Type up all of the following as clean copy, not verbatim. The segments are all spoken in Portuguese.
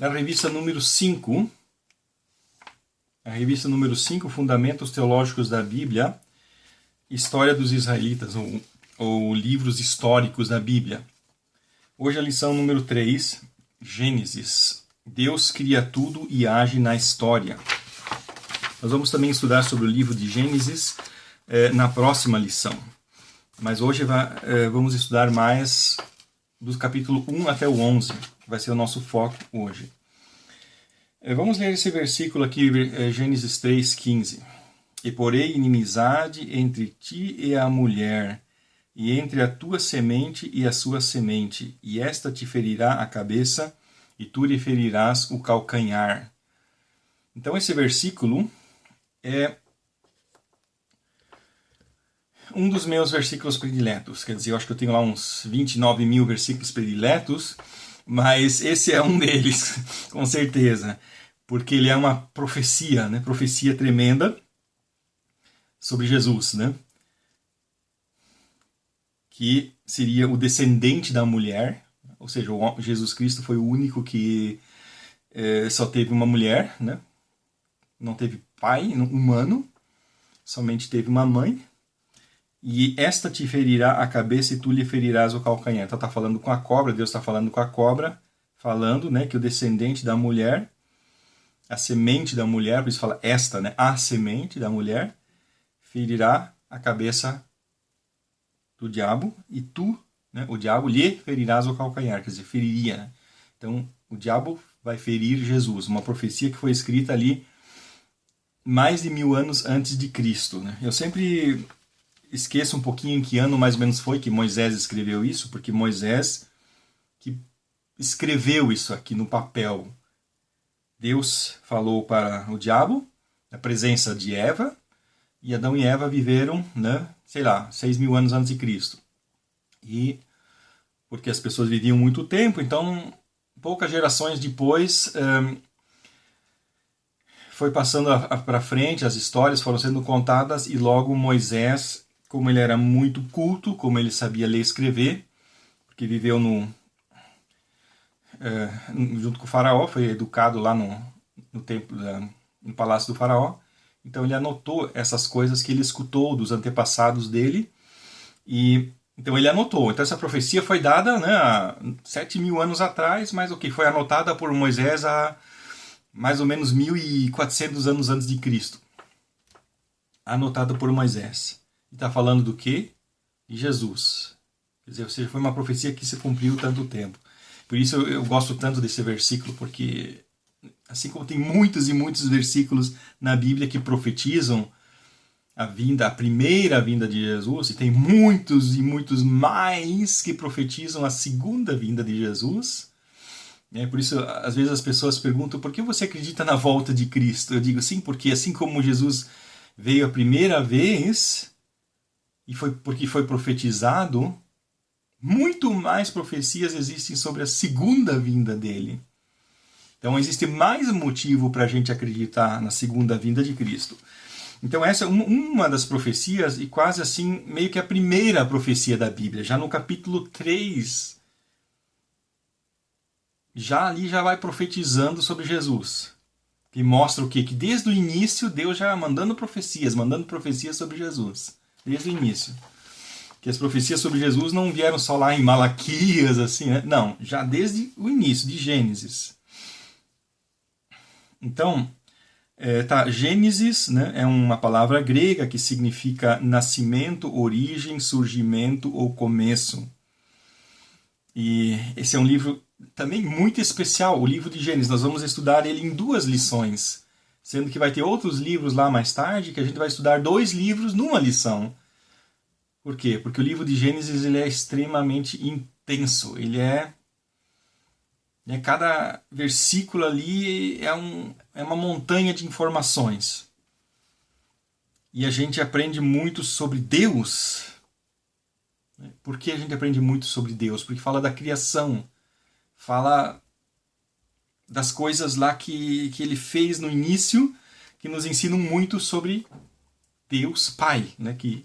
na revista número 5, a revista número 5, Fundamentos Teológicos da Bíblia, História dos Israelitas, ou livros históricos da Bíblia. Hoje a lição número 3, Gênesis. Deus cria tudo e age na história. Nós vamos também estudar sobre o livro de Gênesis na próxima lição. Mas hoje vamos estudar mais do capítulo 1 até o 11, que vai ser o nosso foco hoje. Vamos ler esse versículo aqui, Gênesis 3:15. E porei inimizade entre ti e a mulher, e entre a tua semente e a sua semente, e esta te ferirá a cabeça, e tu lhe ferirás o calcanhar. Então esse versículo é um dos meus versículos prediletos. Quer dizer, eu acho que eu tenho lá uns 29 mil versículos prediletos, mas esse é um deles, com certeza. Porque ele é uma profecia, né? Profecia tremenda sobre Jesus, né? Que seria o descendente da mulher, ou seja, Jesus Cristo foi o único que só teve uma mulher, né? Não teve pai humano, somente teve uma mãe. E esta te ferirá a cabeça e tu lhe ferirás o calcanhar. Então está falando com a cobra, Deus está falando com a cobra, falando, né, que o descendente da mulher, a semente da mulher, por isso fala esta, né, a semente da mulher, ferirá a cabeça do diabo e tu, né, o diabo, lhe ferirás o calcanhar, quer dizer, feriria. Né? Então o diabo vai ferir Jesus, uma profecia que foi escrita ali mais de 1000 anos antes de Cristo. Né? Eu sempre esqueço um pouquinho em que ano mais ou menos foi que Moisés escreveu isso, porque Moisés que escreveu isso aqui no papel. Deus falou para o diabo, na presença de Eva, e Adão e Eva viveram, né, 6.000 anos antes de Cristo. E porque as pessoas viviam muito tempo, então poucas gerações depois foi passando para frente, as histórias foram sendo contadas e logo Moisés, como ele era muito culto, como ele sabia ler e escrever, porque viveu junto com o faraó, foi educado lá no templo, no palácio do faraó. Então ele anotou essas coisas que ele escutou dos antepassados dele, e então ele anotou. Então essa profecia foi dada, né, há 7.000 anos atrás, mas o que foi anotada por Moisés há mais ou menos 1.400 anos antes de Cristo. Anotada por Moisés. E está falando do quê? De Jesus. Quer dizer, ou seja, foi uma profecia que se cumpriu tanto tempo. Por isso eu gosto tanto desse versículo, porque assim como tem muitos e muitos versículos na Bíblia que profetizam a primeira vinda de Jesus, e tem muitos e muitos mais que profetizam a segunda vinda de Jesus. Por isso, às vezes as pessoas perguntam, por que você acredita na volta de Cristo? Eu digo, sim, porque assim como Jesus veio a primeira vez, e foi porque foi profetizado, muito mais profecias existem sobre a segunda vinda dele. Então existe mais motivo para a gente acreditar na segunda vinda de Cristo. Então essa é uma das profecias, e quase assim, meio que a primeira profecia da Bíblia. Já no capítulo 3, ali já vai profetizando sobre Jesus. Que mostra o quê? Que desde o início Deus já mandando profecias sobre Jesus. Desde o início. Que as profecias sobre Jesus não vieram só lá em Malaquias, assim, né? Não, já desde o início, de Gênesis. Então, Gênesis, né, é uma palavra grega que significa nascimento, origem, surgimento ou começo. E esse é um livro também muito especial, o livro de Gênesis. Nós vamos estudar ele em 2 lições, sendo que vai ter outros livros lá mais tarde, que a gente vai estudar 2 livros numa lição. Por quê? Porque o livro de Gênesis ele é extremamente intenso. Cada versículo ali é uma montanha de informações. E a gente aprende muito sobre Deus. Por que a gente aprende muito sobre Deus? Porque fala da criação. Fala das coisas lá que ele fez no início, que nos ensinam muito sobre Deus Pai, né? Que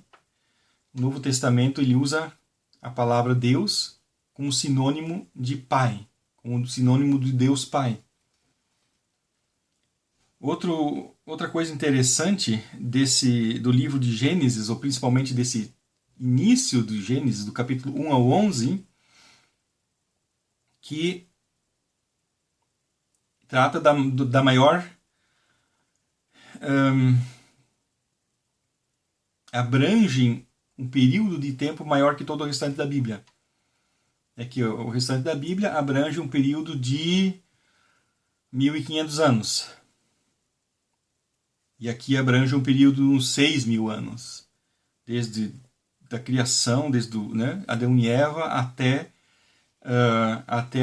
no Novo Testamento ele usa a palavra Deus como sinônimo de Pai, como sinônimo de Deus Pai. Outra coisa interessante do livro de Gênesis, ou principalmente desse início do Gênesis, do capítulo 1 ao 11, que trata da maior... abrange um período de tempo maior que todo o restante da Bíblia. É que o restante da Bíblia abrange um período de 1.500 anos. E aqui abrange um período de uns 6.000 anos. Desde da criação, desde Adão e Eva até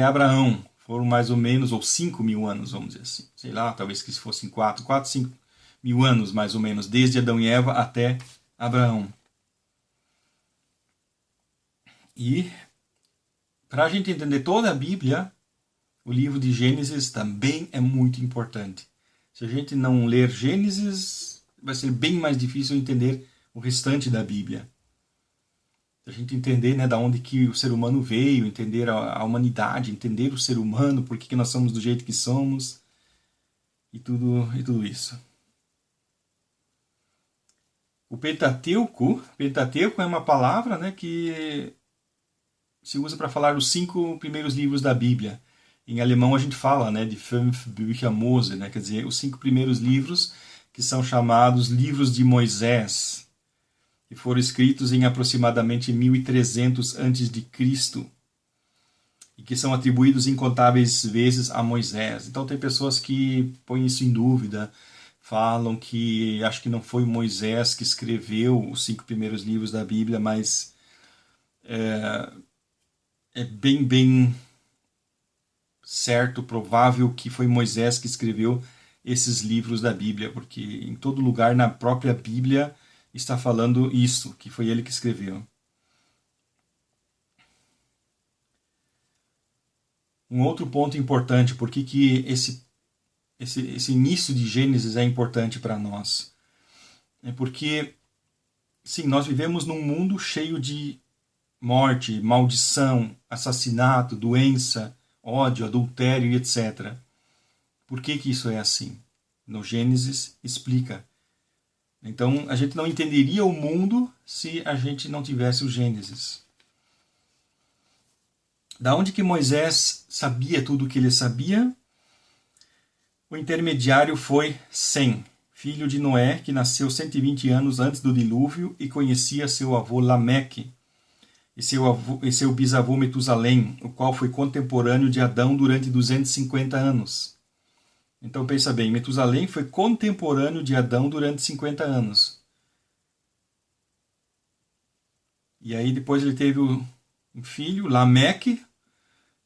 Abraão. Foram mais ou menos, ou 5.000 anos, vamos dizer assim. Sei lá, talvez que fossem 5.000 anos, mais ou menos, desde Adão e Eva até Abraão. E, para a gente entender toda a Bíblia, o livro de Gênesis também é muito importante. Se a gente não ler Gênesis, vai ser bem mais difícil entender o restante da Bíblia. Se a gente entender da onde que o ser humano veio, entender a humanidade, entender o ser humano, por que nós somos do jeito que somos, e tudo isso. O Pentateuco é uma palavra que se usa para falar os 5 primeiros livros da Bíblia. Em alemão a gente fala de fünf Bücher Mose, quer dizer, os 5 primeiros livros que são chamados livros de Moisés, que foram escritos em aproximadamente 1300 a.C. e que são atribuídos incontáveis vezes a Moisés. Então tem pessoas que põem isso em dúvida, falam que acho que não foi Moisés que escreveu os 5 primeiros livros da Bíblia, mas é bem certo, provável que foi Moisés que escreveu esses livros da Bíblia, porque em todo lugar na própria Bíblia está falando isso, que foi ele que escreveu. Um outro ponto importante, por que esse início de Gênesis é importante para nós? É porque, sim, nós vivemos num mundo cheio de morte, maldição, assassinato, doença, ódio, adultério e etc. Por que isso é assim? No Gênesis explica. Então, a gente não entenderia o mundo se a gente não tivesse o Gênesis. Da onde que Moisés sabia tudo o que ele sabia? O intermediário foi Sem, filho de Noé, que nasceu 120 anos antes do dilúvio e conhecia seu avô Lameque e seu bisavô Metusalém, o qual foi contemporâneo de Adão durante 250 anos. Então pensa bem, Metusalém foi contemporâneo de Adão durante 50 anos. E aí depois ele teve um filho, Lameque,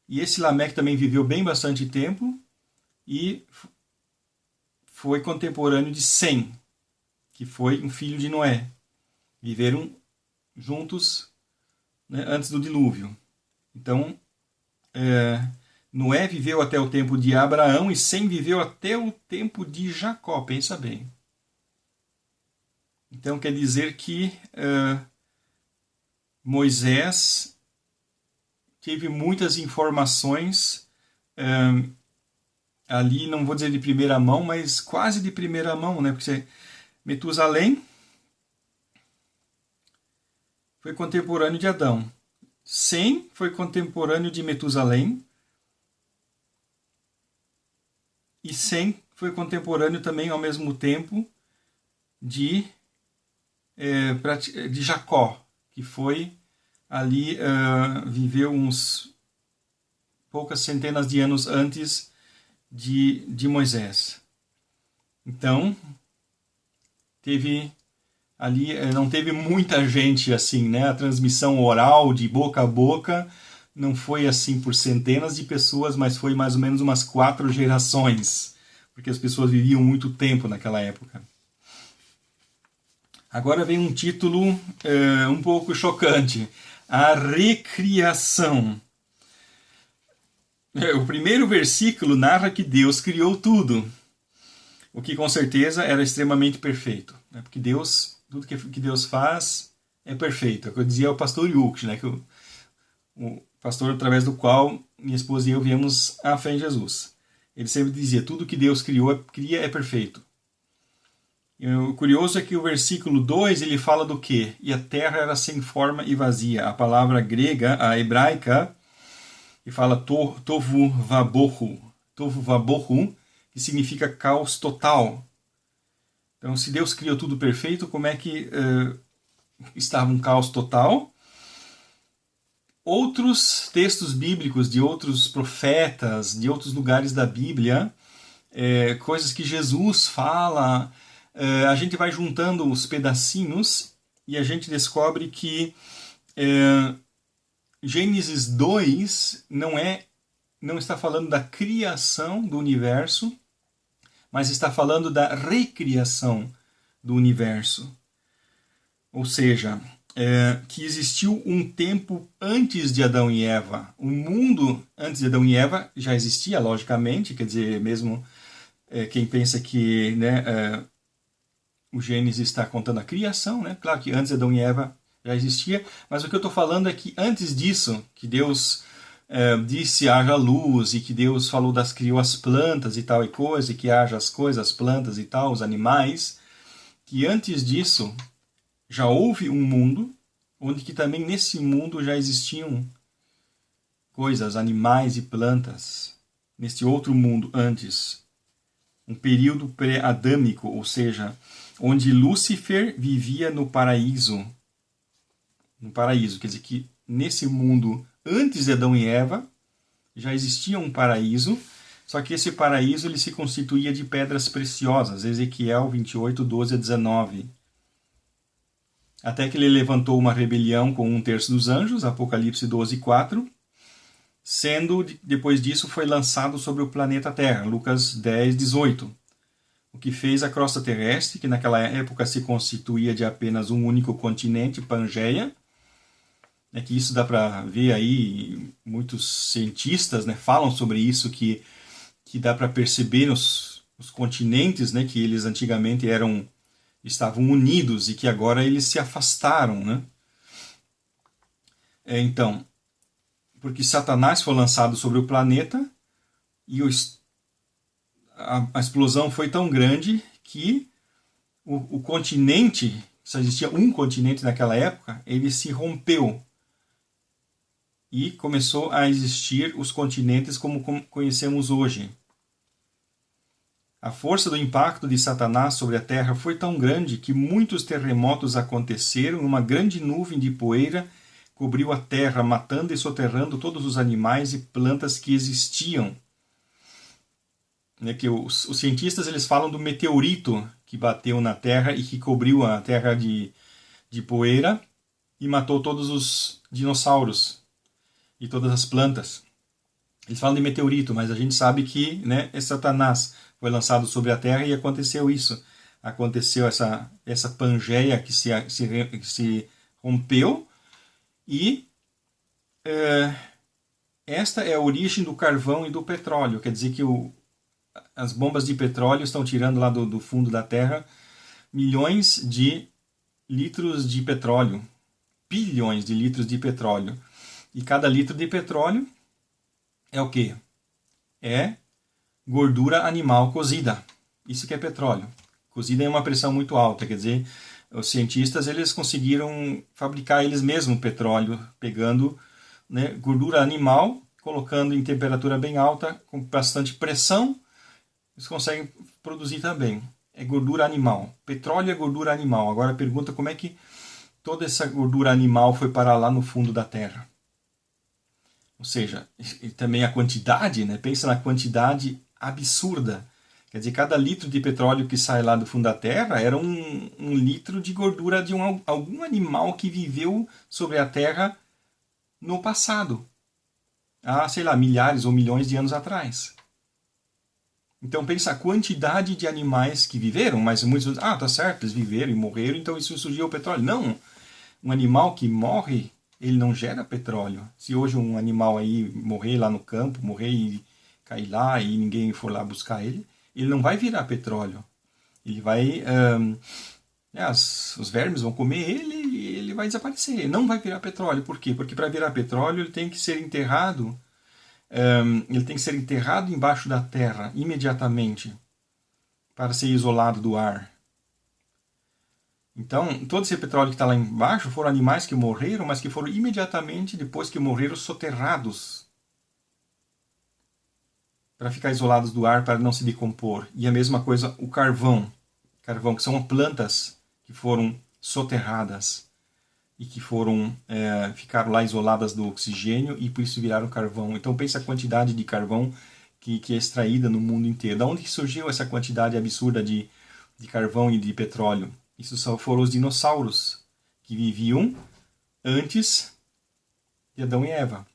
e esse Lameque também viveu bem bastante tempo e foi contemporâneo de Sem, que foi um filho de Noé. Viveram juntos antes do dilúvio. Então, Noé viveu até o tempo de Abraão e Sem viveu até o tempo de Jacó, pensa bem. Então quer dizer que Moisés teve muitas informações ali, não vou dizer de primeira mão, mas quase de primeira mão, porque Metusalém foi contemporâneo de Adão. Sem foi contemporâneo de Metusalém. E Sem foi contemporâneo também, ao mesmo tempo, de Jacó, que foi ali, viveu uns poucas centenas de anos antes de Moisés. Então, teve ali, não teve muita gente assim, a transmissão oral de boca a boca não foi assim por centenas de pessoas, mas foi mais ou menos umas 4 gerações, porque as pessoas viviam muito tempo naquela época. Agora vem um título um pouco chocante: a recriação. O primeiro versículo narra que Deus criou tudo, o que com certeza era extremamente perfeito, porque tudo que Deus faz é perfeito. É o que eu dizia ao pastor Yuk, que o pastor através do qual minha esposa e eu viemos à fé em Jesus. Ele sempre dizia, tudo que Deus cria é perfeito. E o curioso é que o versículo 2 ele fala do quê? E a terra era sem forma e vazia. A palavra grega, a hebraica, que fala tovu vabohu, que significa caos total. Então, se Deus criou tudo perfeito, como é que estava um caos total? Outros textos bíblicos de outros profetas, de outros lugares da Bíblia, coisas que Jesus fala, a gente vai juntando os pedacinhos e a gente descobre que Gênesis 2 não está falando da criação do universo, mas está falando da recriação do universo. Ou seja, que existiu um tempo antes de Adão e Eva. O mundo antes de Adão e Eva já existia, logicamente, quer dizer, mesmo quem pensa que o Gênesis está contando a criação, né? Claro que antes de Adão e Eva já existia, mas o que eu estou falando é que antes disso, que Deus disse haja luz, e que Deus criou as plantas e tal e coisa, e que haja as coisas, as plantas e tal, os animais, que antes disso já houve um mundo, onde que também nesse mundo já existiam coisas, animais e plantas, nesse outro mundo antes. Um período pré-adâmico, ou seja, onde Lúcifer vivia no paraíso. No paraíso, quer dizer que nesse mundo, antes de Adão e Eva, já existia um paraíso, só que esse paraíso ele se constituía de pedras preciosas, Ezequiel 28, 12 a 19. Até que ele levantou uma rebelião com 1/3 dos anjos, Apocalipse 12, 4, sendo, depois disso, foi lançado sobre o planeta Terra, Lucas 10, 18. O que fez a crosta terrestre, que naquela época se constituía de apenas um único continente, Pangeia, que isso dá para ver aí, muitos cientistas falam sobre isso, que dá para perceber os continentes, que eles antigamente estavam unidos e que agora eles se afastaram. Então, porque Satanás foi lançado sobre o planeta e a explosão foi tão grande que o continente, só existia um continente naquela época, ele se rompeu. E começou a existir os continentes como conhecemos hoje. A força do impacto de Satanás sobre a Terra foi tão grande que muitos terremotos aconteceram, uma grande nuvem de poeira cobriu a Terra, matando e soterrando todos os animais e plantas que existiam. Que os cientistas eles falam do meteorito que bateu na Terra e que cobriu a Terra de poeira e matou todos os dinossauros e todas as plantas. Eles falam de meteorito, mas a gente sabe que é Satanás. Foi lançado sobre a Terra e aconteceu isso. Aconteceu essa Pangeia que se rompeu e esta é a origem do carvão e do petróleo. Quer dizer que as bombas de petróleo estão tirando lá do fundo da Terra milhões de litros de petróleo. Bilhões de litros de petróleo. E cada litro de petróleo é o quê? É gordura animal cozida. Isso que é petróleo. Cozida em uma pressão muito alta, quer dizer, os cientistas eles conseguiram fabricar eles mesmos petróleo, pegando gordura animal, colocando em temperatura bem alta, com bastante pressão, eles conseguem produzir também. É gordura animal. Petróleo é gordura animal. Agora pergunta como é que toda essa gordura animal foi parar lá no fundo da Terra. Ou seja, e também a quantidade, pensa na quantidade absurda. Quer dizer, cada litro de petróleo que sai lá do fundo da Terra era um litro de gordura de algum animal que viveu sobre a Terra no passado. Há, sei lá, milhares ou milhões de anos atrás. Então pensa a quantidade de animais que viveram, mas muitos dizem, tá certo, eles viveram e morreram, então isso surgiu o petróleo. Não, um animal que morre, ele não gera petróleo. Se hoje um animal aí morrer lá no campo, morrer e cair lá e ninguém for lá buscar ele não vai virar petróleo. Ele vai... os vermes vão comer ele e ele vai desaparecer. Ele não vai virar petróleo. Por quê? Porque para virar petróleo ele tem que ser enterrado ele tem que ser enterrado embaixo da terra imediatamente para ser isolado do ar. Então, todo esse petróleo que está lá embaixo foram animais que morreram, mas que foram imediatamente, depois que morreram, soterrados para ficar isolados do ar, para não se decompor. E a mesma coisa o carvão. Carvão, que são plantas que foram soterradas e que ficaram lá isoladas do oxigênio e por isso viraram carvão. Então pense a quantidade de carvão que é extraída no mundo inteiro. Da onde que surgiu essa quantidade absurda de carvão e de petróleo? Isso só foram os dinossauros que viviam antes de Adão e Eva.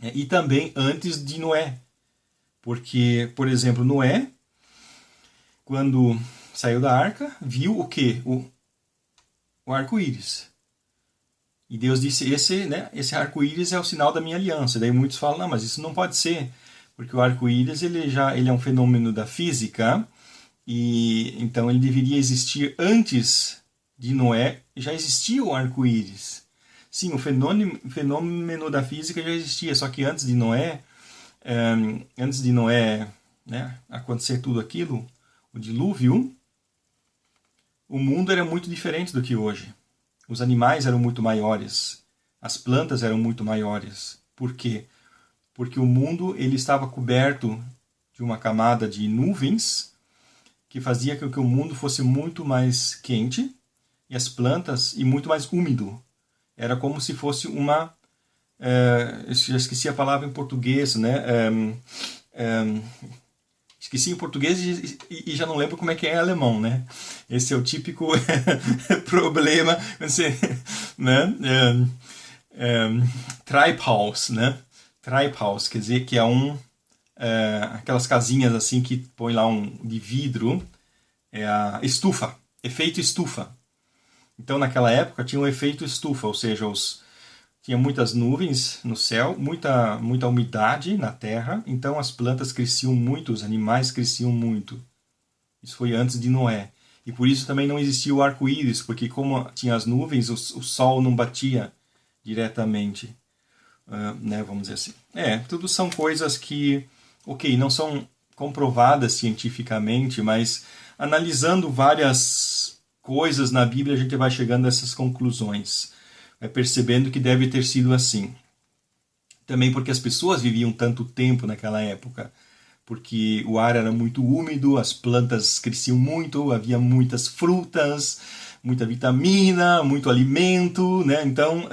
E também antes de Noé. Porque, por exemplo, Noé, quando saiu da arca, viu o quê? O arco-íris. E Deus disse, esse arco-íris é o sinal da minha aliança. Daí muitos falam, não, mas isso não pode ser, porque o arco-íris ele é um fenômeno da física, e então ele deveria existir antes de Noé, já existia o arco-íris. Sim, o fenômeno da física já existia, só que antes de Noé, acontecer tudo aquilo, o dilúvio, o mundo era muito diferente do que hoje. Os animais eram muito maiores, as plantas eram muito maiores. Por quê? Porque o mundo ele estava coberto de uma camada de nuvens que fazia com que o mundo fosse muito mais quente e as plantas e muito mais úmido. Era como se fosse uma... eu já esqueci a palavra em português, né? Esqueci em português e já não lembro como é que é em alemão, né? Esse é o típico problema, né? Treibhaus, né? Treibhaus, quer dizer que é aquelas casinhas assim que põe lá de vidro, é a estufa, efeito estufa. Então naquela época tinha um efeito estufa, ou seja, tinha muitas nuvens no céu, muita umidade na terra, então as plantas cresciam muito, os animais cresciam muito. Isso foi antes de Noé. E por isso também não existia o arco-íris, porque como tinha as nuvens, o sol não batia diretamente, né, vamos dizer assim. Tudo são coisas que, não são comprovadas cientificamente, mas analisando várias coisas na Bíblia, a gente vai chegando a essas conclusões. Vai percebendo que deve ter sido assim. Também porque as pessoas viviam tanto tempo naquela época, porque o ar era muito úmido, as plantas cresciam muito, havia muitas frutas, muita vitamina, muito alimento, né? Então,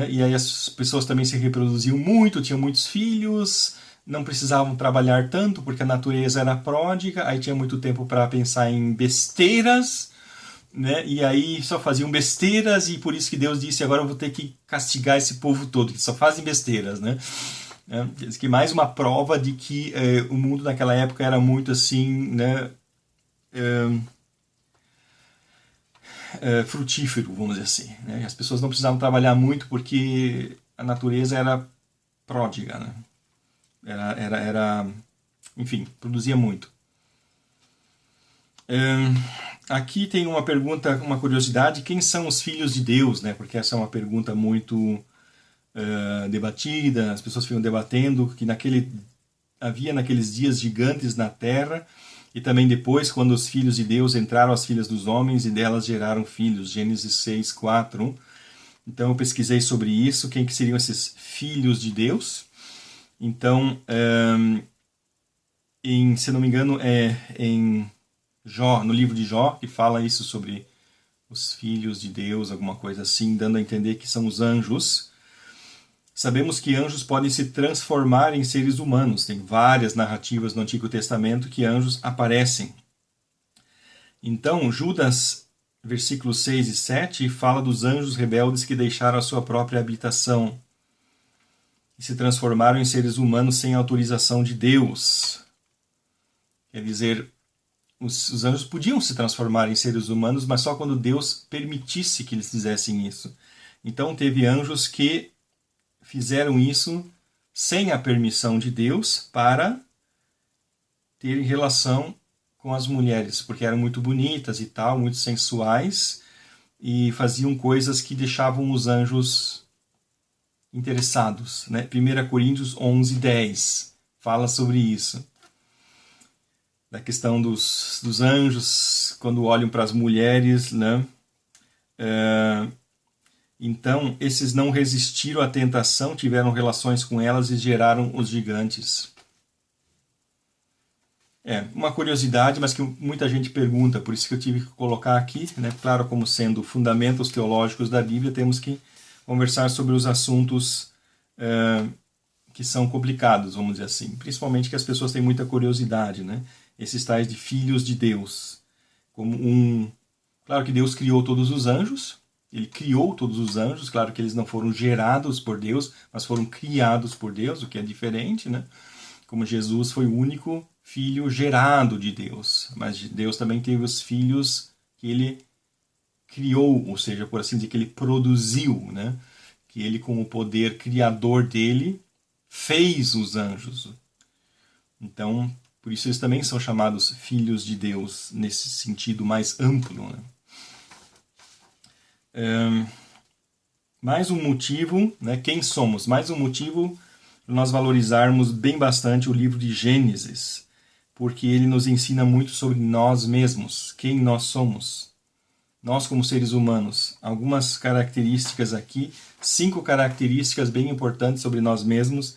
e aí as pessoas também se reproduziam muito, tinham muitos filhos, não precisavam trabalhar tanto porque a natureza era pródiga, aí tinha muito tempo para pensar em besteiras, né? E aí só faziam besteiras e por isso que Deus disse, agora eu vou ter que castigar esse povo todo, que só fazem besteiras, né? Que mais uma prova de que o mundo naquela época era muito assim, né? Frutífero, vamos dizer assim, né? As pessoas não precisavam trabalhar muito porque a natureza era pródiga, né? Enfim, produzia muito. Aqui tem uma pergunta, uma curiosidade, quem são os filhos de Deus, né? Porque essa é uma pergunta muito debatida, as pessoas ficam debatendo que havia naqueles dias gigantes na terra e também depois quando os filhos de Deus entraram as filhas dos homens e delas geraram filhos, Gênesis 6:4. Então eu pesquisei sobre isso, quem que seriam esses filhos de Deus. Então, se não me engano, em Jó, no livro de Jó, que fala isso sobre os filhos de Deus, alguma coisa assim, dando a entender que são os anjos. Sabemos que anjos podem se transformar em seres humanos. Tem várias narrativas no Antigo Testamento que anjos aparecem. Então, Judas, versículos 6 e 7, fala dos anjos rebeldes que deixaram a sua própria habitação e se transformaram em seres humanos sem autorização de Deus. Quer dizer, os anjos podiam se transformar em seres humanos, mas só quando Deus permitisse que eles fizessem isso. Então teve anjos que fizeram isso sem a permissão de Deus para ter relação com as mulheres, porque eram muito bonitas e tal, muito sensuais, e faziam coisas que deixavam os anjos interessados, né? 1 Coríntios 11:10 fala sobre isso. Da questão dos anjos, quando olham para as mulheres, né? Então, esses não resistiram à tentação, tiveram relações com elas e geraram os gigantes. Uma curiosidade, mas que muita gente pergunta, por isso que eu tive que colocar aqui, né? Claro, como sendo fundamentos teológicos da Bíblia, temos que conversar sobre os assuntos que são complicados, vamos dizer assim. Principalmente que as pessoas têm muita curiosidade, né? Esses tais de filhos de Deus. Claro que Deus criou todos os anjos, ele criou todos os anjos, claro que eles não foram gerados por Deus, mas foram criados por Deus, o que é diferente, né? Como Jesus foi o único filho gerado de Deus, mas Deus também teve os filhos que ele criou, ou seja, por assim dizer, que ele produziu, né? Que ele, com o poder criador dele, fez os anjos. Então, por isso eles também são chamados filhos de Deus, nesse sentido mais amplo, né? Mais um motivo, né? Quem somos? Mais um motivo para nós valorizarmos bem bastante o livro de Gênesis, porque ele nos ensina muito sobre nós mesmos, quem nós somos. Nós como seres humanos, algumas características aqui, 5 características bem importantes sobre nós mesmos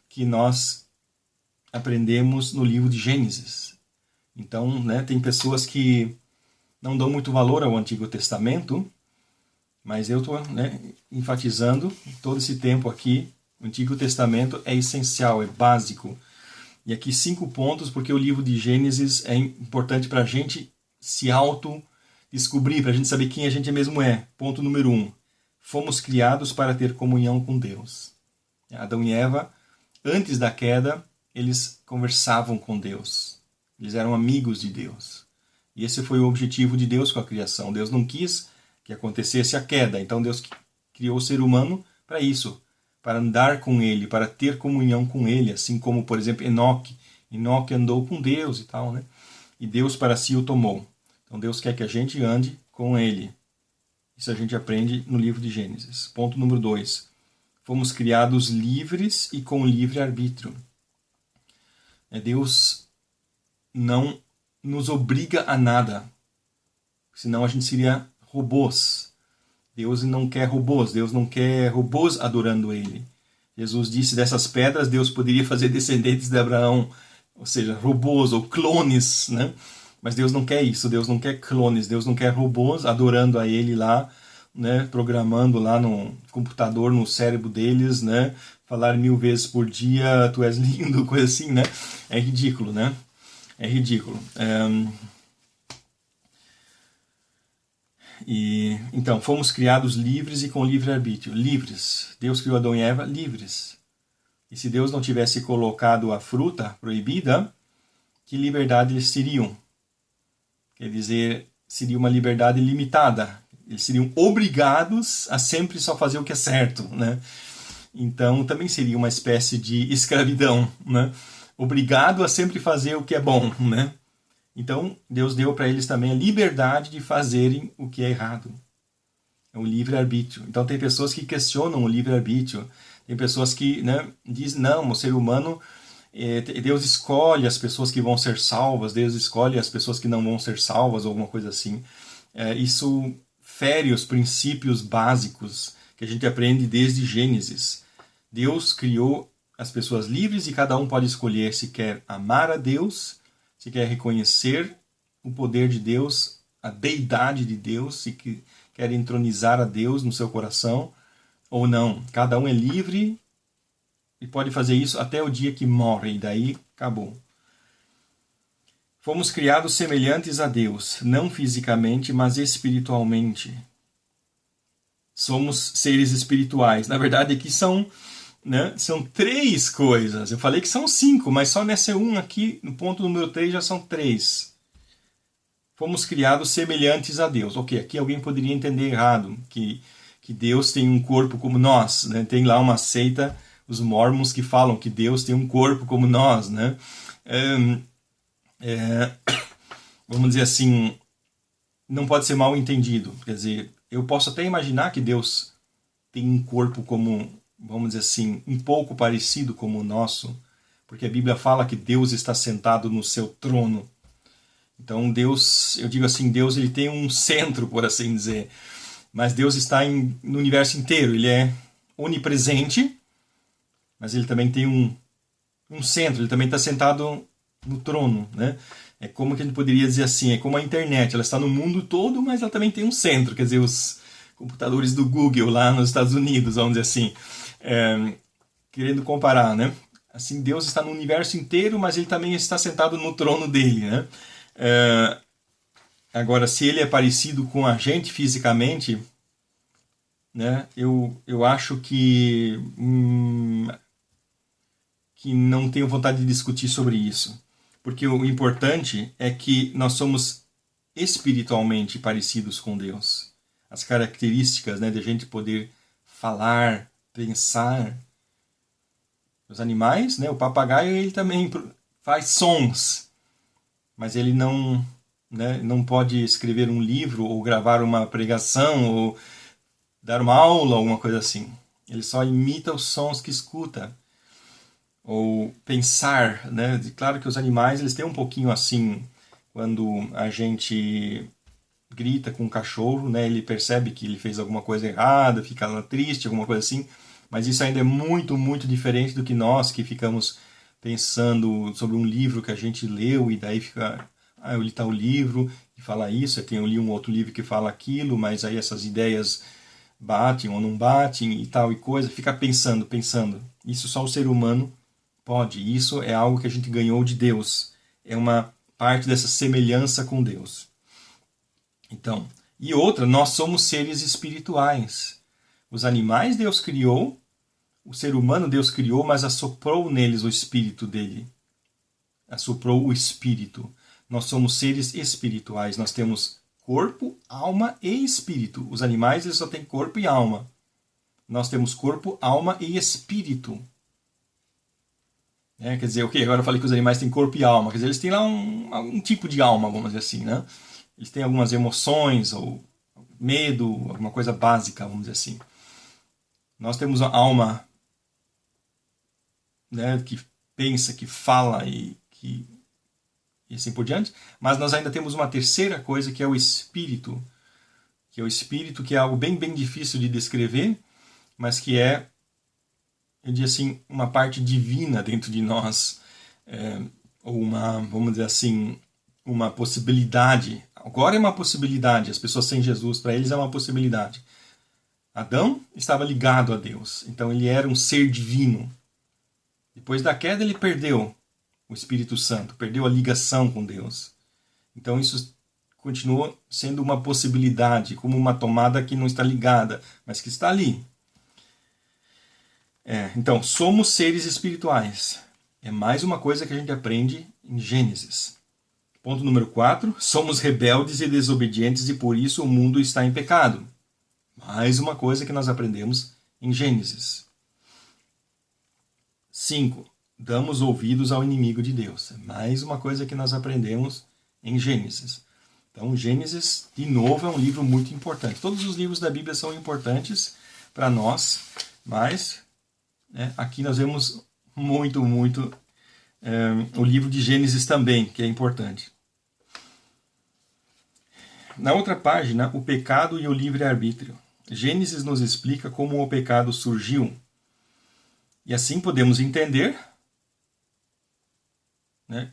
que nós aprendemos no livro de Gênesis. Então, né, tem pessoas que não dão muito valor ao Antigo Testamento, mas eu estou, né, enfatizando todo esse tempo aqui, o Antigo Testamento é essencial, é básico. E aqui 5 pontos, porque o livro de Gênesis é importante para a gente se auto-descobrir, para a gente saber quem a gente mesmo é. Ponto número 1. Fomos criados para ter comunhão com Deus. Adão e Eva, antes da queda, eles conversavam com Deus. Eles eram amigos de Deus. E esse foi o objetivo de Deus com a criação. Deus não quis que acontecesse a queda. Então Deus criou o ser humano para isso, para andar com ele, para ter comunhão com ele, assim como, por exemplo, Enoque. Enoque andou com Deus e tal, né? E Deus para si o tomou. Então Deus quer que a gente ande com ele. Isso a gente aprende no livro de Gênesis. Ponto número 2. Fomos criados livres e com livre-arbítrio. Deus não nos obriga a nada, senão a gente seria robôs. Deus não quer robôs, Deus não quer robôs adorando ele. Jesus disse, dessas pedras Deus poderia fazer descendentes de Abraão, ou seja, robôs ou clones, né? Mas Deus não quer isso, Deus não quer clones, Deus não quer robôs adorando a ele lá, né? Programando lá no computador, no cérebro deles, né? Falar 1000 vezes por dia, tu és lindo, coisa assim, né? É ridículo, né? É ridículo. Então, fomos criados livres e com livre-arbítrio. Livres. Deus criou Adão e Eva livres. E se Deus não tivesse colocado a fruta proibida, que liberdade eles teriam? Quer dizer, seria uma liberdade limitada. Eles seriam obrigados a sempre só fazer o que é certo, né? Então, também seria uma espécie de escravidão, né? Obrigado a sempre fazer o que é bom, né? Então, Deus deu para eles também a liberdade de fazerem o que é errado. É o livre-arbítrio. Então, tem pessoas que questionam o livre-arbítrio. Tem pessoas que, né, dizem, não, o ser humano, Deus escolhe as pessoas que vão ser salvas, Deus escolhe as pessoas que não vão ser salvas, ou alguma coisa assim. Isso fere os princípios básicos que a gente aprende desde Gênesis. Deus criou as pessoas livres e cada um pode escolher se quer amar a Deus, se quer reconhecer o poder de Deus, a deidade de Deus, se quer entronizar a Deus no seu coração ou não. Cada um é livre e pode fazer isso até o dia que morre, e daí acabou. Fomos criados semelhantes a Deus, não fisicamente, mas espiritualmente. Somos seres espirituais. Na verdade, aqui são 3 coisas. Eu falei que são 5, mas só nessa aqui, no ponto número 3, já são 3. Fomos criados semelhantes a Deus. Ok, aqui alguém poderia entender errado, que Deus tem um corpo como nós, né? Tem lá uma seita, os mormons, que falam que Deus tem um corpo como nós, né? Vamos dizer assim, não pode ser mal entendido. Quer dizer, eu posso até imaginar que Deus tem um corpo como vamos dizer assim, um pouco parecido como o nosso, porque a Bíblia fala que Deus está sentado no seu trono. Então Deus, eu digo assim, Deus ele tem um centro, por assim dizer, mas Deus está no universo inteiro, ele é onipresente, mas ele também tem um centro, ele também está sentado no trono, né? É como que a gente poderia dizer assim, é como a internet, ela está no mundo todo, mas ela também tem um centro, quer dizer, os computadores do Google lá nos Estados Unidos, vamos dizer assim, querendo comparar, né? Assim, Deus está no universo inteiro, mas ele também está sentado no trono dele, né? Agora, se ele é parecido com a gente fisicamente, né? Eu acho que não tenho vontade de discutir sobre isso, porque o importante é que nós somos espiritualmente parecidos com Deus. As características, né, de a gente poder falar, pensar. Os animais, né, o papagaio, ele também faz sons, mas ele não, né, não pode escrever um livro ou gravar uma pregação ou dar uma aula, alguma coisa assim. Ele só imita os sons que escuta. Ou pensar, né? Claro que os animais eles têm um pouquinho assim, quando a gente grita com um cachorro, né? Ele percebe que ele fez alguma coisa errada, fica triste, alguma coisa assim, mas isso ainda é muito, muito diferente do que nós que ficamos pensando sobre um livro que a gente leu e daí fica, eu li tal livro e fala isso, eu li um outro livro que fala aquilo, mas aí essas ideias batem ou não batem e tal e coisa, fica pensando. Isso só o ser humano pode. Isso é algo que a gente ganhou de Deus. É uma parte dessa semelhança com Deus. Então, e outra, nós somos seres espirituais. Os animais Deus criou, o ser humano Deus criou, mas assoprou neles o espírito dele. Assoprou o espírito. Nós somos seres espirituais. Nós temos corpo, alma e espírito. Os animais eles só têm corpo e alma. Nós temos corpo, alma e espírito. Quer dizer, agora eu falei que os animais têm corpo e alma. Quer dizer, eles têm lá um tipo de alma, vamos dizer assim, né? Eles têm algumas emoções, ou medo, alguma coisa básica, vamos dizer assim. Nós temos a alma, né, que pensa, que fala e assim por diante, mas nós ainda temos uma terceira coisa que é o espírito, que é algo bem, bem difícil de descrever, mas que é, eu diria assim, uma parte divina dentro de nós, ou vamos dizer assim, uma possibilidade. Agora é uma possibilidade, as pessoas sem Jesus, para eles é uma possibilidade. Adão estava ligado a Deus, então ele era um ser divino. Depois da queda ele perdeu o Espírito Santo, perdeu a ligação com Deus. Então isso continua sendo uma possibilidade, como uma tomada que não está ligada, mas que está ali. Então, somos seres espirituais. É mais uma coisa que a gente aprende em Gênesis. Ponto número 4. Somos rebeldes e desobedientes e por isso o mundo está em pecado. Mais uma coisa que nós aprendemos em Gênesis. 5. Damos ouvidos ao inimigo de Deus. Mais uma coisa que nós aprendemos em Gênesis. Então, Gênesis, de novo, é um livro muito importante. Todos os livros da Bíblia são importantes para nós, mas aqui nós vemos muito o livro de Gênesis também, que é importante. Na outra página, o pecado e o livre-arbítrio. Gênesis nos explica como o pecado surgiu. E assim podemos entender,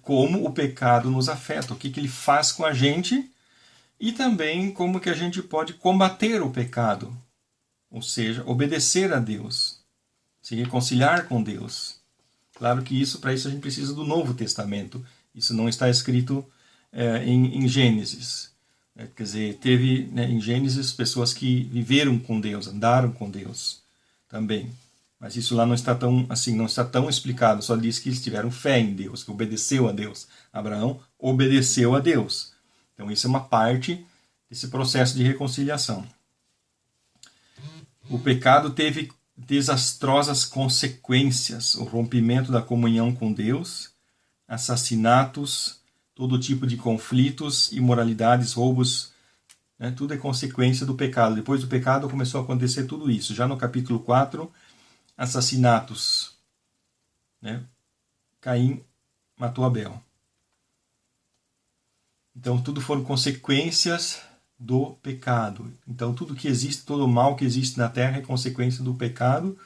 como o pecado nos afeta, o que ele faz com a gente e também como que a gente pode combater o pecado, ou seja, obedecer a Deus, se reconciliar com Deus. Claro que para isso a gente precisa do Novo Testamento. Isso não está escrito em Gênesis. Quer dizer, teve em Gênesis pessoas que viveram com Deus, andaram com Deus também. Mas isso lá não está tão explicado. Só diz que eles tiveram fé em Deus, que obedeceu a Deus. Abraão obedeceu a Deus. Então isso é uma parte desse processo de reconciliação. O pecado teve desastrosas consequências, o rompimento da comunhão com Deus, assassinatos, todo tipo de conflitos, imoralidades, roubos, tudo é consequência do pecado. Depois do pecado começou a acontecer tudo isso. Já no capítulo 4, assassinatos, né? Caim matou Abel. Então, tudo foram consequências do pecado. Então, tudo que existe, todo o mal que existe na Terra é consequência do pecado.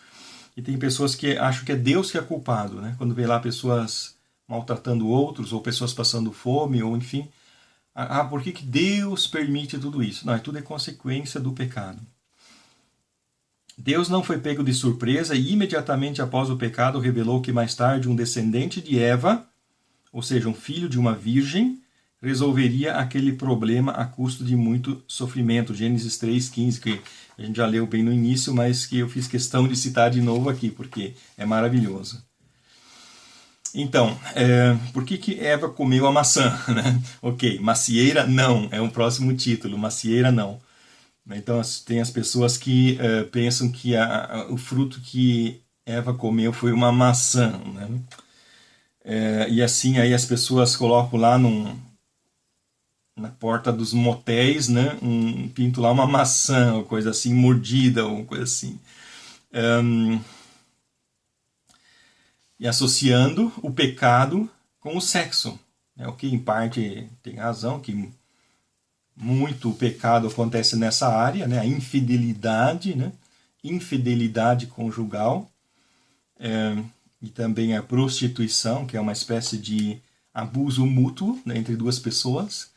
E tem pessoas que acham que é Deus que é culpado, né? Quando vê lá pessoas maltratando outros, ou pessoas passando fome, ou enfim. Por que Deus permite tudo isso? Não, tudo é consequência do pecado. Deus não foi pego de surpresa e imediatamente após o pecado revelou que mais tarde um descendente de Eva, ou seja, um filho de uma virgem, resolveria aquele problema a custo de muito sofrimento. Gênesis 3,15, que a gente já leu bem no início, mas que eu fiz questão de citar de novo aqui, porque é maravilhoso. Então, por que Eva comeu a maçã? Né? Ok, macieira não, é um próximo título, macieira não. Então, tem as pessoas que pensam que o fruto que Eva comeu foi uma maçã. Né? E assim, aí as pessoas colocam lá na porta dos motéis, né? Pinto lá uma maçã, ou coisa assim, mordida, ou coisa assim. E associando o pecado com o sexo. O que, em parte, tem razão, que muito pecado acontece nessa área, né? A infidelidade, né? Infidelidade conjugal, e também a prostituição, que é uma espécie de abuso mútuo, né, entre duas pessoas.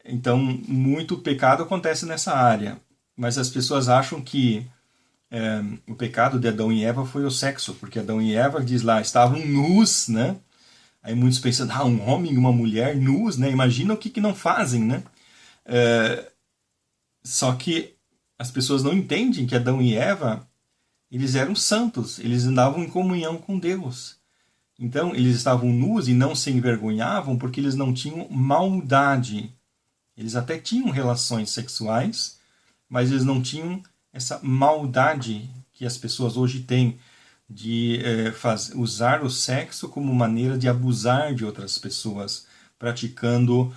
Então, muito pecado acontece nessa área. Mas as pessoas acham que o pecado de Adão e Eva foi o sexo, porque Adão e Eva, diz lá, estavam nus, né? Aí muitos pensam, um homem e uma mulher nus, né? Imagina o que não fazem, né? Só que as pessoas não entendem que Adão e Eva, eles eram santos, eles andavam em comunhão com Deus. Então, eles estavam nus e não se envergonhavam porque eles não tinham maldade. Eles até tinham relações sexuais, mas eles não tinham essa maldade que as pessoas hoje têm de usar o sexo como maneira de abusar de outras pessoas, praticando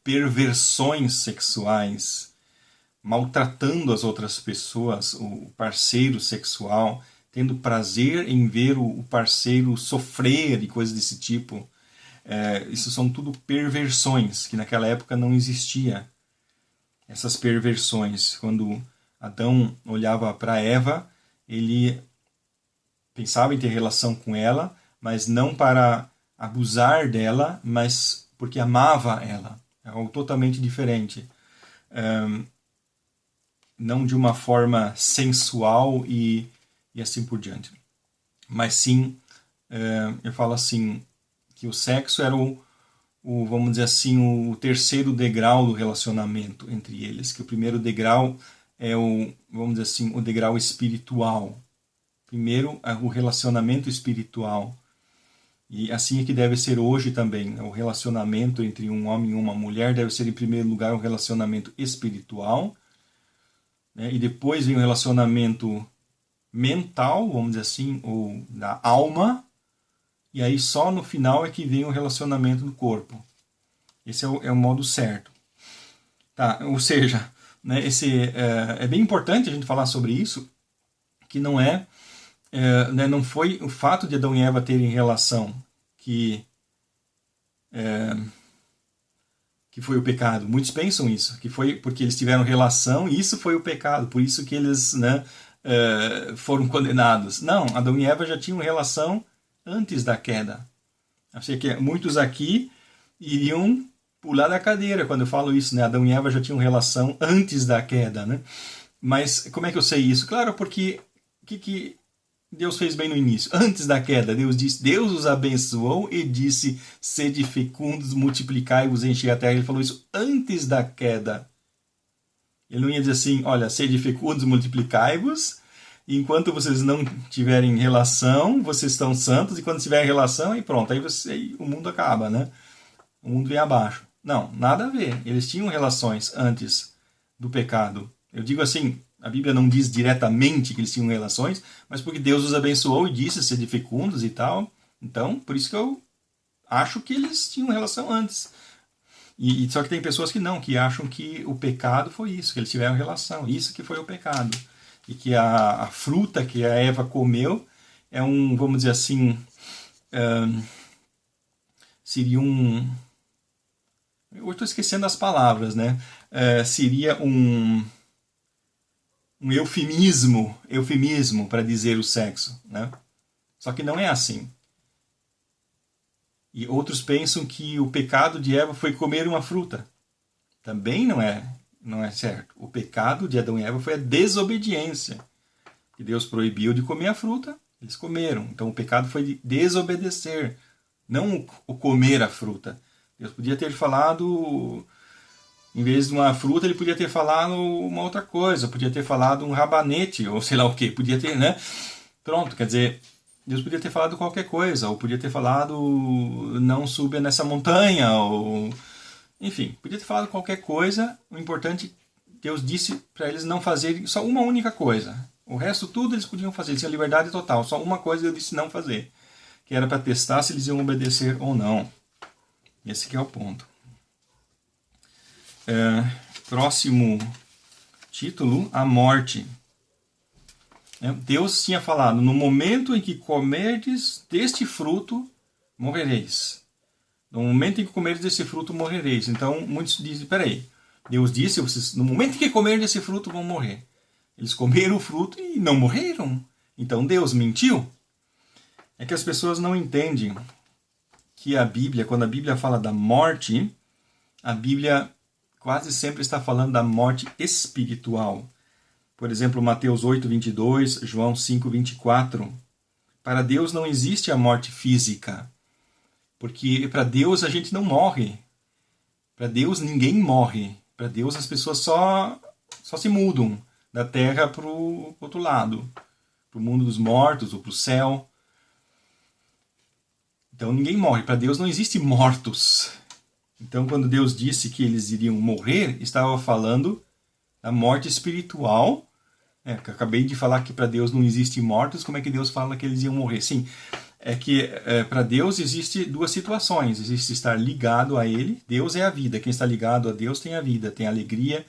perversões sexuais, maltratando as outras pessoas, o parceiro sexual, tendo prazer em ver o parceiro sofrer e coisas desse tipo. Isso são tudo perversões, que naquela época não existia. Essas perversões, quando Adão olhava para Eva, ele pensava em ter relação com ela, mas não para abusar dela, mas porque amava ela. É algo totalmente diferente. Não de uma forma sensual e assim por diante. Mas sim, eu falo assim, que o sexo era vamos dizer assim, o terceiro degrau do relacionamento entre eles, que o primeiro degrau é vamos dizer assim, o degrau espiritual. Primeiro, o relacionamento espiritual. E assim é que deve ser hoje também. O relacionamento entre um homem e uma mulher deve ser, em primeiro lugar, um relacionamento espiritual, né? E depois vem o relacionamento mental, vamos dizer assim, ou da alma, e aí só no final é que vem o relacionamento do corpo. Esse é o modo certo. Tá, ou seja, né, é bem importante a gente falar sobre isso, que não né, não foi o fato de Adão e Eva terem relação que foi o pecado. Muitos pensam isso, que foi porque eles tiveram relação e isso foi o pecado, por isso que eles, né, foram condenados. Não, Adão e Eva já tinham relação antes da queda. Eu sei que muitos aqui iriam pular da cadeira quando eu falo isso, né? Adão e Eva já tinham relação antes da queda, né? Mas como é que eu sei isso? Claro, porque o que Deus fez bem no início? Antes da queda, Deus os abençoou e disse, sede fecundos, multiplicai-vos, enchei a terra. Ele falou isso antes da queda. Ele não ia dizer assim, olha, sede fecundos, multiplicai-vos, e enquanto vocês não tiverem relação, vocês estão santos, e quando tiverem relação, aí pronto, aí o mundo acaba, né? O mundo vem abaixo. Não, nada a ver. Eles tinham relações antes do pecado. Eu digo assim, a Bíblia não diz diretamente que eles tinham relações, mas porque Deus os abençoou e disse ser fecundos e tal. Então, por isso que eu acho que eles tinham relação antes. Só que tem pessoas que não, que acham que o pecado foi isso, que eles tiveram relação, isso que foi o pecado. E que a fruta que a Eva comeu é vamos dizer assim, seria eu estou esquecendo as palavras, né? Seria um eufemismo para dizer o sexo, né? Só que não é assim. E outros pensam que o pecado de Eva foi comer uma fruta. Também não é certo. O pecado de Adão e Eva foi a desobediência. Que Deus proibiu de comer a fruta, eles comeram. Então o pecado foi de desobedecer, não o comer a fruta. Deus podia ter falado, em vez de uma fruta, ele podia ter falado uma outra coisa, podia ter falado um rabanete, ou sei lá o que, podia ter, né? Pronto, quer dizer, Deus podia ter falado qualquer coisa, ou podia ter falado não suba nessa montanha, ou enfim, podia ter falado qualquer coisa. O importante, Deus disse para eles não fazerem só uma única coisa. O resto tudo eles podiam fazer, eles tinham liberdade total. Só uma coisa Deus disse não fazer, que era para testar se eles iam obedecer ou não. Esse que é o ponto. Próximo título, a morte. Deus tinha falado, no momento em que comerdes deste fruto, morrereis. No momento em que comerdes desse fruto, morrereis. Então, muitos dizem, peraí, Deus disse, vocês, no momento em que comerem desse fruto, vão morrer. Eles comeram o fruto e não morreram. Então, Deus mentiu? É que as pessoas não entendem que a Bíblia, quando a Bíblia fala da morte, a Bíblia quase sempre está falando da morte espiritual. Por exemplo, Mateus 8:22, João 5:24. Para Deus não existe a morte física, porque para Deus a gente não morre. Para Deus ninguém morre. Para Deus as pessoas só se mudam da terra para o outro lado, para o mundo dos mortos ou para o céu. Então ninguém morre. Para Deus não existe mortos. Então quando Deus disse que eles iriam morrer, estava falando da morte espiritual. Que eu acabei de falar que para Deus não existe mortos, como é que Deus fala que eles iam morrer? Sim, é que para Deus existe duas situações. Existe estar ligado a Ele. Deus é a vida. Quem está ligado a Deus tem a vida, tem alegria,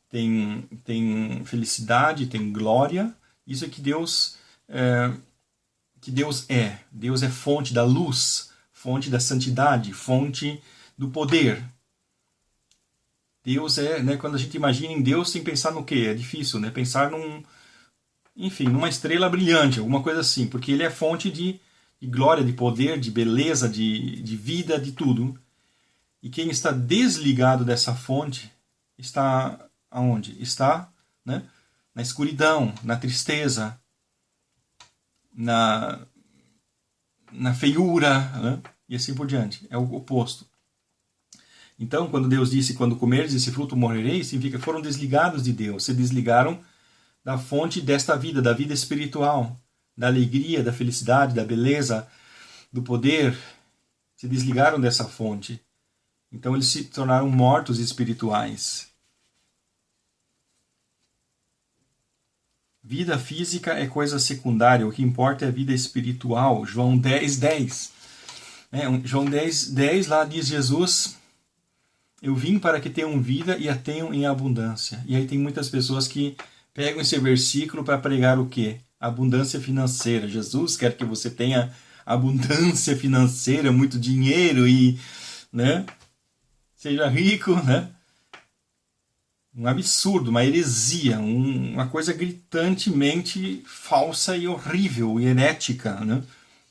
tem felicidade, tem glória. Isso é que Deus é. Deus é fonte da luz, fonte da santidade, fonte do poder. Deus é, quando a gente imagina em Deus sem pensar no quê? É difícil, pensar numa estrela brilhante, alguma coisa assim, porque ele é fonte de glória, de poder, de beleza, de vida, de tudo. E quem está desligado dessa fonte está aonde? Está, na escuridão, na tristeza, na feiura, e assim por diante. É o oposto. Então, quando Deus disse, quando comerdes esse fruto morrereis, significa que foram desligados de Deus, se desligaram da fonte desta vida, da vida espiritual, da alegria, da felicidade, da beleza, do poder, se desligaram dessa fonte. Então eles se tornaram mortos espirituais. Vida física é coisa secundária, o que importa é a vida espiritual. João 10:10. João 10:10 lá diz Jesus: eu vim para que tenham vida e a tenham em abundância. E aí tem muitas pessoas que pegam esse versículo para pregar o quê? Abundância financeira. Jesus quer que você tenha abundância financeira, muito dinheiro e, seja rico, Um absurdo, uma heresia, uma coisa gritantemente falsa e horrível e herética,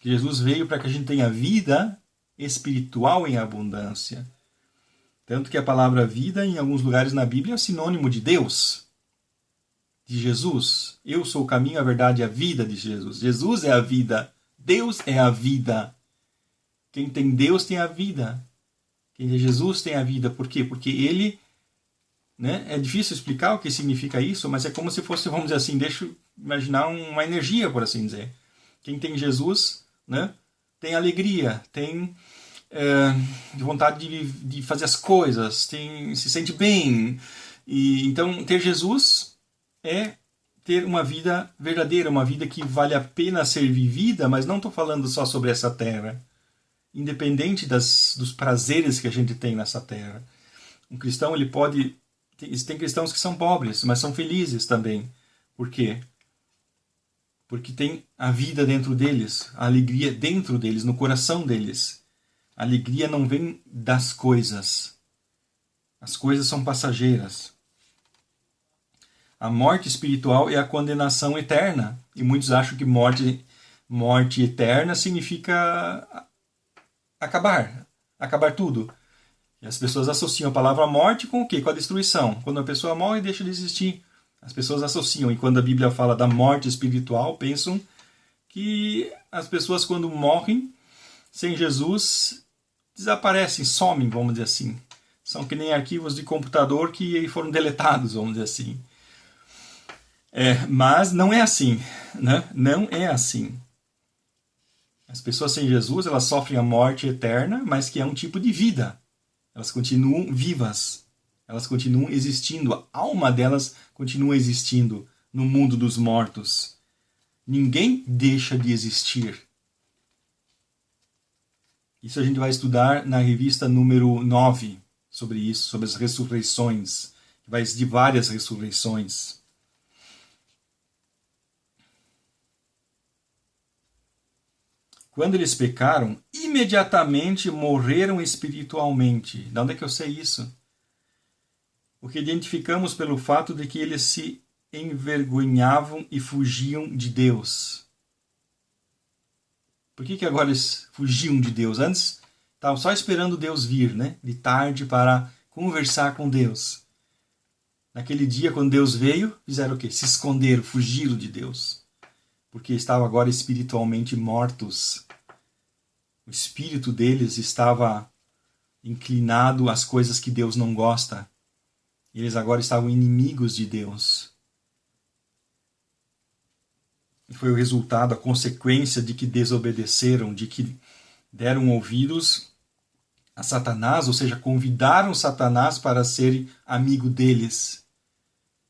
Que Jesus veio para que a gente tenha vida espiritual em abundância. Tanto que a palavra vida, em alguns lugares na Bíblia, é sinônimo de Deus, de Jesus. Eu sou o caminho, a verdade e a vida de Jesus. Jesus é a vida. Deus é a vida. Quem tem Deus tem a vida. Quem tem Jesus tem a vida. Por quê? Porque Ele... É difícil explicar o que significa isso, mas é como se fosse, vamos dizer assim, deixa eu imaginar uma energia, por assim dizer. Quem tem Jesus, tem alegria, tem... de vontade de fazer as coisas, se sente bem. E então ter Jesus é ter uma vida verdadeira, uma vida que vale a pena ser vivida, mas não estou falando só sobre essa terra, independente dos prazeres que a gente tem nessa terra. Um cristão, ele pode... Tem cristãos que são pobres, mas são felizes também. Por quê? Porque tem a vida dentro deles, a alegria dentro deles, no coração deles. A alegria não vem das coisas. As coisas são passageiras. A morte espiritual é a condenação eterna. E muitos acham que morte eterna significa acabar tudo. E as pessoas associam a palavra morte com o quê? Com a destruição. Quando a pessoa morre, deixa de existir. As pessoas associam. E quando a Bíblia fala da morte espiritual, pensam que as pessoas, quando morrem sem Jesus, desaparecem, somem, vamos dizer assim. São que nem arquivos de computador que foram deletados, vamos dizer assim. Mas não é assim, né? Não é assim. As pessoas sem Jesus, elas sofrem a morte eterna, mas que é um tipo de vida. Elas continuam vivas. Elas continuam existindo. A alma delas continua existindo no mundo dos mortos. Ninguém deixa de existir. Isso a gente vai estudar na revista número 9, sobre isso, sobre as ressurreições. Vai de várias ressurreições. Quando eles pecaram, imediatamente morreram espiritualmente. De onde é que eu sei isso? Porque identificamos pelo fato de que eles se envergonhavam e fugiam de Deus. Por que agora eles fugiam de Deus? Antes estavam só esperando Deus vir, né? De tarde para conversar com Deus. Naquele dia, quando Deus veio, fizeram o quê? Se esconderam, fugiram de Deus. Porque estavam agora espiritualmente mortos. O espírito deles estava inclinado às coisas que Deus não gosta. Eles agora estavam inimigos de Deus. E foi o resultado, a consequência de que desobedeceram, de que deram ouvidos a Satanás, ou seja, convidaram Satanás para ser amigo deles.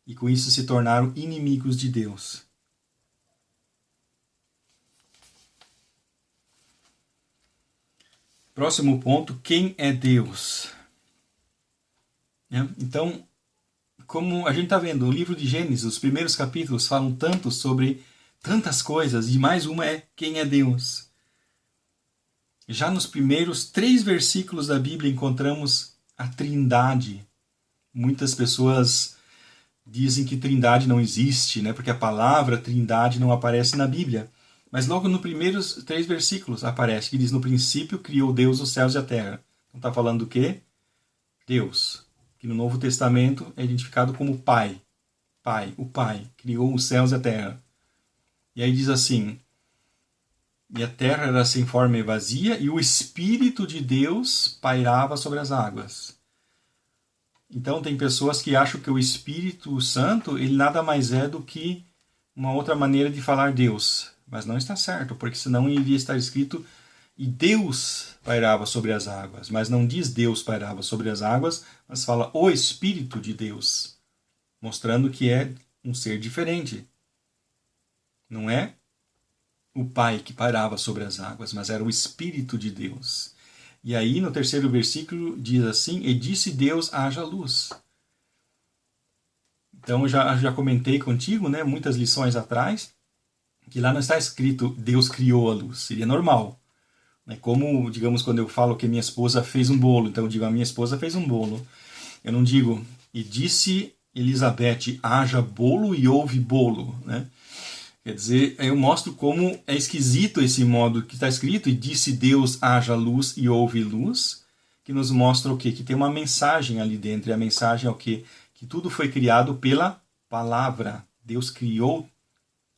E com isso se tornaram inimigos de Deus. Próximo ponto, quem é Deus? Então, como a gente está vendo, o livro de Gênesis, os primeiros capítulos falam tanto sobre tantas coisas, e mais uma é quem é Deus. Já nos primeiros 3 versículos da Bíblia encontramos a Trindade. Muitas pessoas dizem que Trindade não existe, né? Porque a palavra Trindade não aparece na Bíblia. Mas logo nos primeiros 3 versículos aparece, que diz: no princípio criou Deus os céus e a terra. Então está falando do quê? Deus, que no Novo Testamento é identificado como Pai. Pai, o Pai, criou os céus e a terra. E aí diz assim: e a terra era sem forma e vazia, e o Espírito de Deus pairava sobre as águas. Então tem pessoas que acham que o Espírito Santo, ele nada mais é do que uma outra maneira de falar Deus. Mas não está certo, porque senão iria estar escrito: e Deus pairava sobre as águas. Mas não diz Deus pairava sobre as águas, mas fala o Espírito de Deus, mostrando que é um ser diferente. Não é o Pai que pairava sobre as águas, mas era o Espírito de Deus. E aí no 3º versículo diz assim: e disse Deus, haja luz. Então eu já comentei contigo, né, muitas lições atrás, que lá não está escrito Deus criou a luz. Seria normal. É como, digamos, quando eu falo que minha esposa fez um bolo. Então eu digo: a minha esposa fez um bolo. Eu não digo: e disse Elizabeth, haja bolo e houve bolo, né? Quer dizer, eu mostro como é esquisito esse modo que está escrito: e disse Deus, haja luz e houve luz, que nos mostra o quê? Que tem uma mensagem ali dentro. E a mensagem é o quê? Que tudo foi criado pela palavra. Deus criou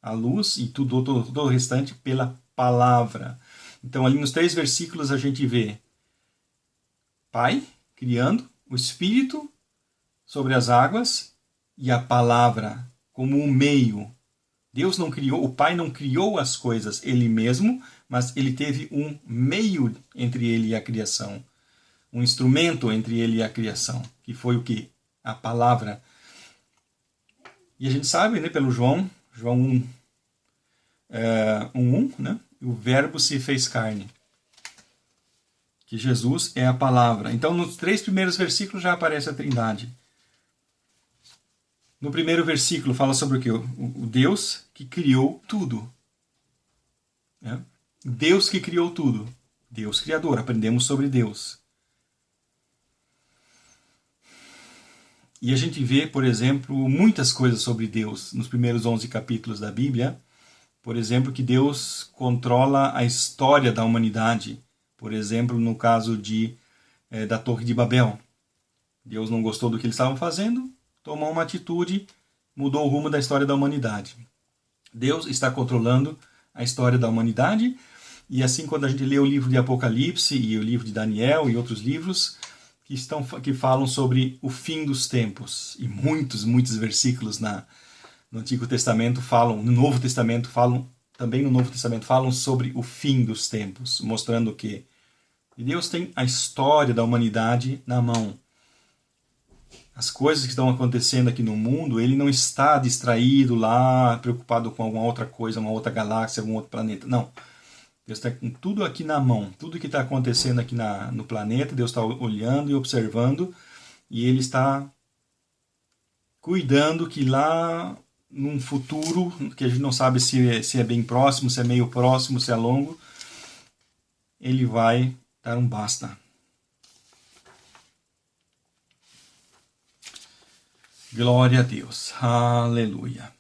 a luz e todo o restante pela palavra. Então ali nos 3 versículos a gente vê Pai criando, o Espírito sobre as águas e a palavra como um meio. Deus não criou, o Pai não criou as coisas ele mesmo, mas ele teve um meio entre ele e a criação. Um instrumento entre ele e a criação, que foi o quê? A palavra. E a gente sabe, né, pelo João 1:1, né? O verbo se fez carne. que Jesus é a palavra. Então, nos 3 primeiros versículos já aparece a Trindade. No primeiro versículo fala sobre o quê? O Deus que criou tudo. Né? Deus que criou tudo. Deus criador. Aprendemos sobre Deus. E a gente vê, por exemplo, muitas coisas sobre Deus nos primeiros 11 capítulos da Bíblia. Por exemplo, que Deus controla a história da humanidade. Por exemplo, no caso da Torre de Babel. Deus não gostou do que eles estavam fazendo, tomou uma atitude, mudou o rumo da história da humanidade. Deus está controlando a história da humanidade. E assim, quando a gente lê o livro de Apocalipse e o livro de Daniel e outros livros que falam sobre o fim dos tempos, e muitos versículos no Antigo Testamento falam, no Novo Testamento falam, também no Novo Testamento falam sobre o fim dos tempos, mostrando que Deus tem a história da humanidade na mão. As coisas que estão acontecendo aqui no mundo, ele não está distraído lá, preocupado com alguma outra coisa, uma outra galáxia, algum outro planeta. Não. Deus está com tudo aqui na mão. Tudo que está acontecendo aqui no planeta, Deus está olhando e observando. E Ele está cuidando que lá, num futuro, que a gente não sabe se é bem próximo, se é meio próximo, se é longo, Ele vai dar um basta. Glória a Deus. Aleluia.